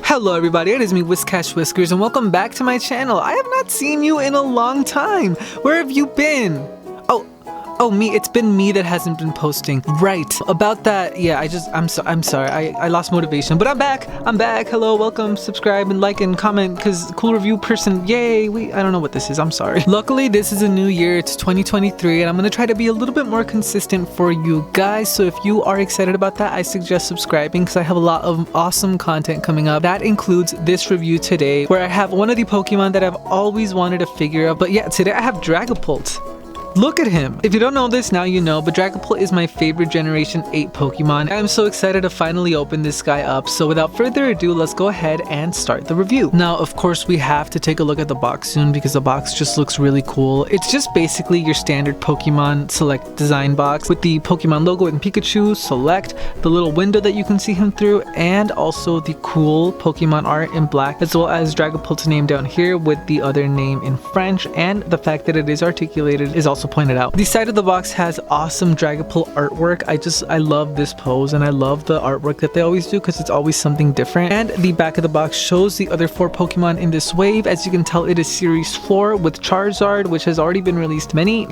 Hello everybody, it is me Whiscash Whiskers and welcome back to my channel. I have not seen you in a long time. Where have you been? Oh, me. It's been me that hasn't been posting. Right. About that, yeah, I'm sorry. I lost motivation, but I'm back. Hello, welcome, subscribe and like and comment because cool review person. Yay. I don't know what this is. I'm sorry. Luckily, this is a new year. It's 2023 and I'm going to try to be a little bit more consistent for you guys. So if you are excited about that, I suggest subscribing because I have a lot of awesome content coming up. That includes this review today where I have one of the Pokemon that I've always wanted to figure out. But yeah, today I have Dragapult. Look at him. If you don't know this, now you know, but Dragapult is my favorite Generation 8 Pokemon. I'm so excited to finally open this guy up. So without further ado, let's go ahead and start the review. Now, of course, we have to take a look at the box soon because the box just looks really cool. It's just basically your standard Pokemon Select design box with the Pokemon logo and Pikachu, Select, the little window that you can see him through, and also the cool Pokemon art in black, as well as Dragapult's name down here with the other name in French, and the fact that it is articulated is also pointed out. The side of the box has awesome Dragapult artwork. I love this pose and I love the artwork that they always do because it's always something different. And the back of the box shows the other 4 Pokemon in this wave. As you can tell, it is Series 4 with Charizard, which has already been released many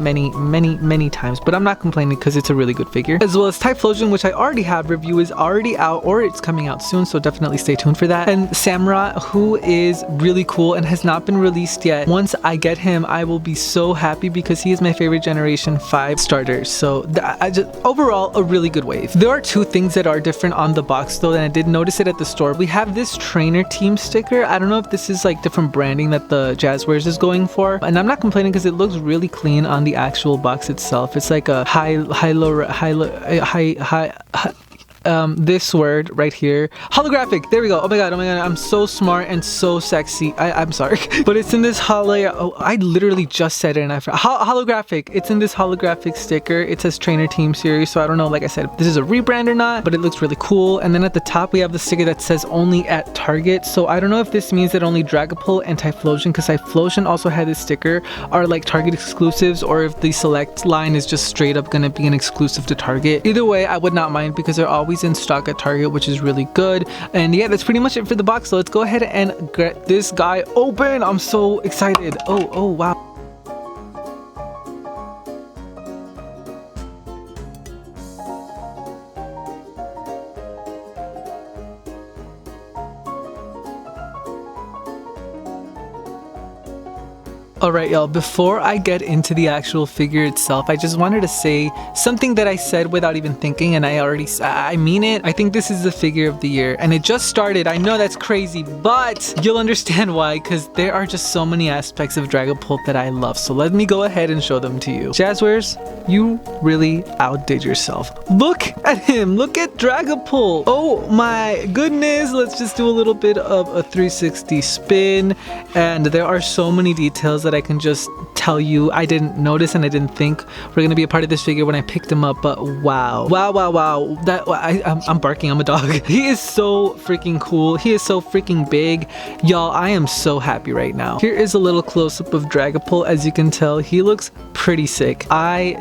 times, but I'm not complaining because it's a really good figure. As well as Typhlosion, which I already have. Review is already out or it's coming out soon, so definitely stay tuned for that. And Samurott, who is really cool and has not been released yet. Once I get him, I will be so happy because he is my favorite Generation 5 starters. So overall a really good wave. There are 2 things that are different on the box though, and I did notice it at the store. We have this trainer team sticker. I don't know if this is like different branding that the Jazwares is going for, and I'm not complaining because it looks really clean on the actual box itself. It's like a this word right here, holographic. There we go. Oh my god, I'm so smart and so sexy. I'm sorry. But it's in this I literally just said it and I forgot. Holographic. It's in this holographic sticker. It says Trainer Team Series, so I don't know, like I said, if this is a rebrand or not, but it looks really cool. And then at the top we have the sticker that says only at Target, so I don't know if this means that only Dragapult and Typhlosion, because Typhlosion also had this sticker, are like Target exclusives, or if the Select line is just straight up gonna be an exclusive to Target. Either way, I would not mind because they're always in stock at Target, which is really good. And yeah, that's pretty much it for the box, so let's go ahead and get this guy open. I'm so excited. Oh wow. Alright y'all, before I get into the actual figure itself, I just wanted to say something that I said without even thinking, and I mean it. I think this is the figure of the year, and it just started. I know that's crazy, but you'll understand why, because there are just so many aspects of Dragapult that I love, so let me go ahead and show them to you. Jazwares, you really outdid yourself. Look at him! Look at Dragapult! Oh my goodness! Let's just do a little bit of a 360 spin, and there are so many details that I can just tell you I didn't notice and I didn't think were gonna be a part of this figure when I picked him up, but wow. I'm barking. I'm a dog. He is so freaking cool. He is so freaking big. Y'all, I am so happy right now. Here is a little close-up of Dragapult. As you can tell, he looks pretty sick. I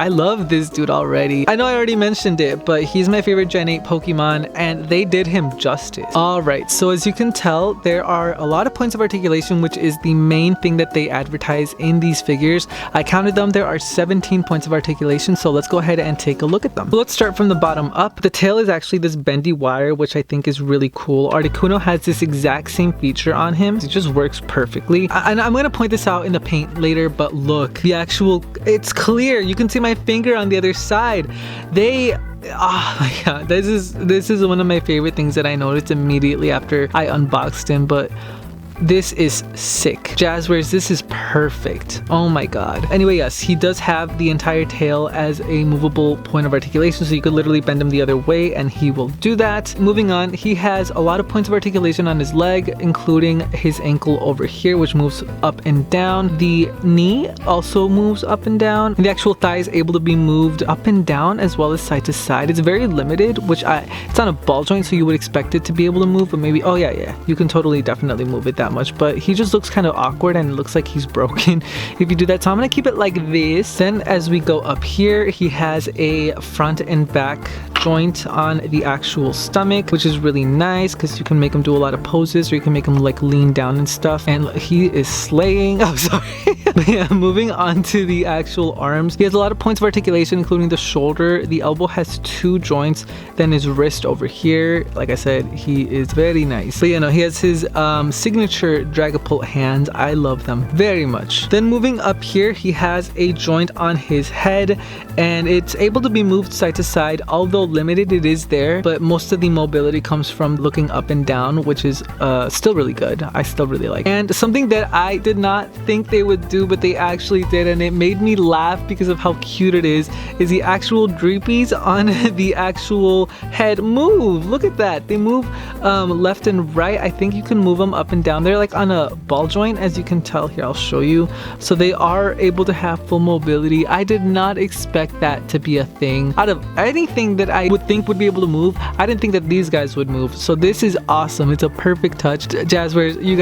love this dude already. I know I already mentioned it, but he's my favorite Gen 8 Pokemon and they did him justice. Alright, so as you can tell, there are a lot of points of articulation, which is the main thing that they advertise in these figures. I counted them. There are 17 points of articulation, so let's go ahead and take a look at them. So let's start from the bottom up. The tail is actually this bendy wire, which I think is really cool. Articuno has this exact same feature on him. It just works perfectly. And I'm going to point this out in the paint later, but look, it's clear. You can see my finger on the other side. Oh my god, this is one of my favorite things that I noticed immediately after I unboxed him, but this is sick. Jazwares, this is perfect. Oh my god. Anyway, yes, he does have the entire tail as a movable point of articulation, so you could literally bend him the other way and he will do that. Moving on, he has a lot of points of articulation on his leg, including his ankle over here, which moves up and down. The knee also moves up and down. And the actual thigh is able to be moved up and down as well as side to side. It's very limited, it's on a ball joint, so you would expect it to be able to move, but maybe, oh yeah, you can definitely move it that that much, but he just looks kind of awkward and it looks like he's broken if you do that. So I'm gonna keep it like this. Then as we go up here, he has a front and back joint on the actual stomach, which is really nice because you can make him do a lot of poses, or you can make him like lean down and stuff, and he is slaying. Oh, sorry. But yeah, moving on to the actual arms, he has a lot of points of articulation, including the shoulder. The elbow has 2 joints, then his wrist over here. Like I said, he is very nice. But you know, he has his signature Dragapult hands. I love them very much. Then moving up here, he has a joint on his head, and it's able to be moved side to side. Although limited, it is there, but most of the mobility comes from looking up and down, which is still really good. I still really like it. And something that I did not think they would do, but they actually did, and it made me laugh because of how cute it is the actual dreepies on the actual head move. Look at that. They move left and right. I think you can move them up and down. They're like on a ball joint, as you can tell here. I'll show you. So they are able to have full mobility. I did not expect that to be a thing. Out of anything that I would think would be able to move, I didn't think that these guys would move. So this is awesome. It's a perfect touch. Jazwares, you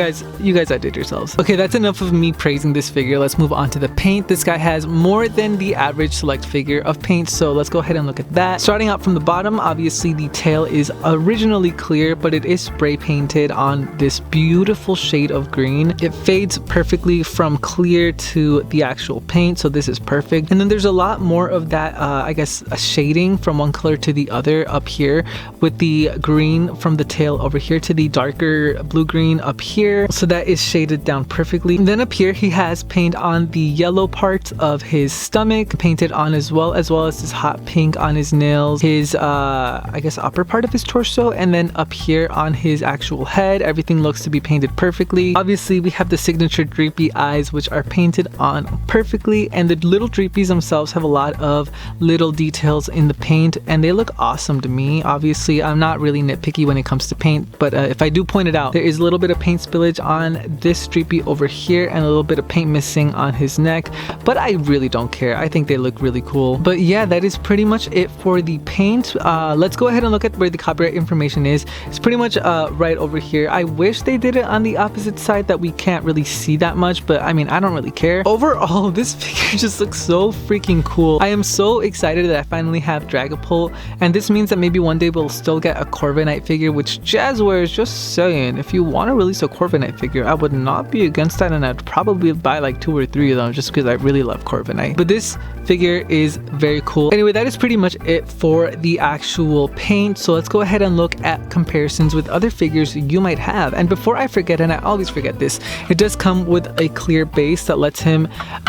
guys outdid yourselves. Okay, that's enough of me praising this figure. Let's move on to the paint. This guy has more than the average select figure of paint, so let's go ahead and look at that. Starting out from the bottom, obviously the tail is originally clear, but it is spray painted on this beautiful shade of green. It fades perfectly from clear to the actual paint, so this is perfect. And then there's a lot more of that I guess a shading from one color to the other up here, with the green from the tail over here to the darker blue green up here, so that is shaded down perfectly. And then up here he has paint on the yellow part of his stomach painted on, as well as this hot pink on his nails, his I guess upper part of his torso, and then up here on his actual head, everything looks to be painted perfectly. Obviously we have the signature dreepy eyes, which are painted on perfectly, and the little dreepies themselves have a lot of little details in the paint, and they look awesome to me. Obviously I'm not really nitpicky when it comes to paint, but if I do point it out, there is a little bit of paint spillage on this dreepy over here and a little bit of paint missing on his neck, but I really don't care. I think they look really cool. But yeah, that is pretty much it for the paint. Let's go ahead and look at where the copyright information is. It's pretty much right over here. I wish they did it on the opposite side that we can't really see that much, but I mean, I don't really care. Overall, this figure just looks so freaking cool. I am so excited that I finally have Dragapult, and this means that maybe one day we'll still get a Corviknight figure, which Jazwares, just saying, if you want to release a Corviknight figure, I would not be against that, and I'd probably buy like 2 or 3 of them just because I really love Corviknight. But this figure is very cool. Anyway, that is pretty much it for the actual paint, so let's go ahead and look at comparisons with other figures you might have. And before I forget, and I always forget this, it does come with a clear base that lets him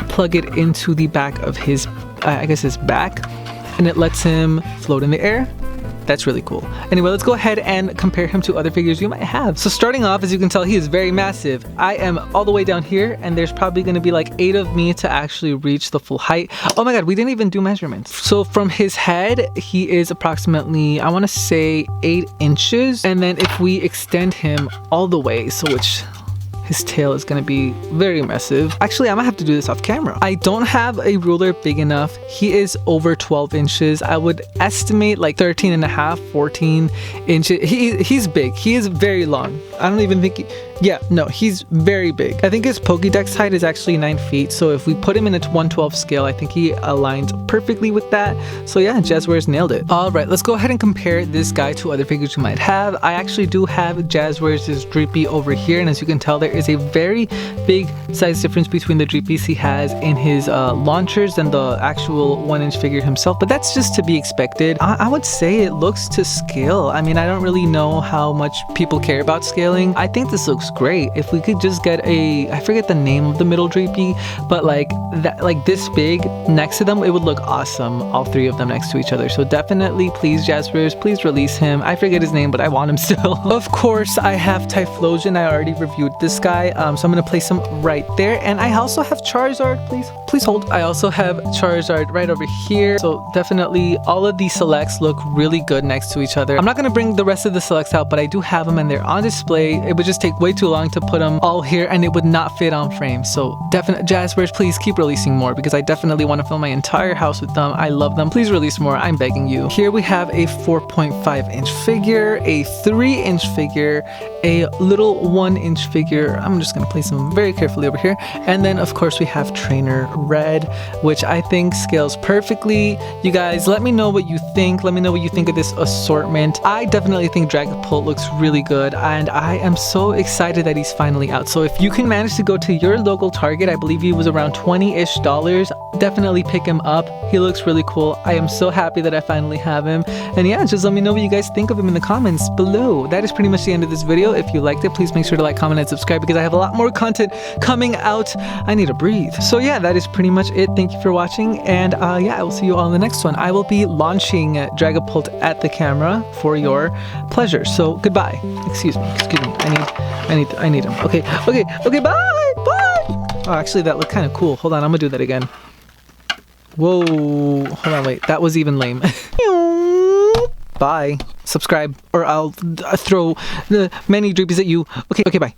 plug it into the back of his I guess his back, and it lets him float in the air. That's really cool. Anyway, let's go ahead and compare him to other figures you might have. So starting off, as you can tell, he is very massive. I am all the way down here, and there's probably going to be like 8 of me to actually reach the full height. Oh my god, we didn't even do measurements. So from his head, he is approximately, I want to say 8 inches. And then if we extend him all the way, so which his tail is going to be very massive. Actually, I might have to do this off camera. I don't have a ruler big enough. He is over 12 inches. I would estimate like 13 and a half, 14 inches. He's big. He is very long. I don't even think yeah, no, he's very big. I think his Pokédex height is actually 9 feet. So if we put him in a 1/12 scale, I think he aligns perfectly with that. So yeah, Jazwares nailed it. All right, let's go ahead and compare this guy to other figures you might have. I actually do have Jazwares' Dreepy over here. And as you can tell, there is a very big size difference between the Dreepies he has in his launchers and the actual 1-inch figure himself. But that's just to be expected. I would say it looks to scale. I mean, I don't really know how much people care about scaling. I think this looks great. If we could just get a, I forget the name of the middle Dreepy, but like that, like this big next to them, it would look awesome. All 3 of them next to each other. So definitely, please Jazwares, please release him. I forget his name, but I want him still. Of course, I have Typhlosion. I already reviewed this guy, so I'm gonna place him right there. And I also have Charizard. Please hold. I also have Charizard right over here. So definitely, all of these selects look really good next to each other. I'm not gonna bring the rest of the selects out, but I do have them and they're on display. It would just take way too long to put them all here and it would not fit on frame. So definitely, Jazwares, please keep releasing more because I definitely want to fill my entire house with them. I love them. Please release more. I'm begging you. Here we have a 4.5-inch figure, a 3-inch figure, a little 1-inch figure here. I'm just gonna place him very carefully over here. And then of course we have Trainer Red, which I think scales perfectly. You guys, let me know what you think. Let me know what you think of this assortment. I definitely think Dragapult looks really good, and I am so excited that he's finally out. So if you can manage to go to your local Target, I believe he was around $20-ish, definitely pick him up. He looks really cool. I am so happy that I finally have him. And yeah, just let me know what you guys think of him in the comments below. That is pretty much the end of this video. If you liked it, please make sure to like, comment, and subscribe because I have a lot more content coming out. I need to breathe. So yeah, that is pretty much it. Thank you for watching, and yeah, I will see you all in the next one. I will be launching Dragapult at the camera for your pleasure. So goodbye. Excuse me. I need him. Okay, bye. Oh, actually, that looked kind of cool. Hold on, I'm gonna do that again. Whoa, hold on, wait, that was even lame. Bye. Subscribe, or I'll throw the many dreepies at you. Okay, bye.